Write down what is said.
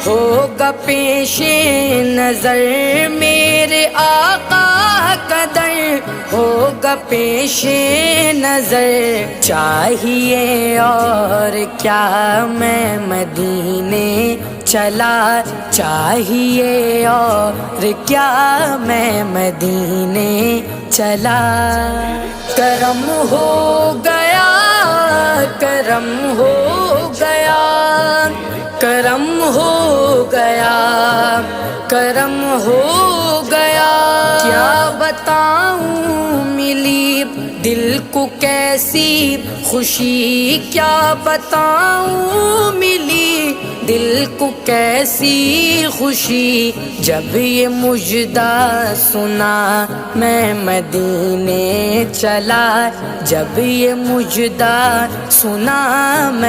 ہوگا پیش نظر میرے آقا کا در ہوگا پیش نظر چاہیے اور کیا میں مدینے چلا چاہیے اور کیا میں مدینے چلا کرم ہو گیا کرم ہو گیا کرم ہو گیا کرم ہو گیا کیا بتاؤں ملی دل کو کیسی خوشی کیا بتاؤں ملی دل کو کیسی خوشی جب یہ مژدہ سنا میں مدینے چلا جب یہ مژدہ سنا میں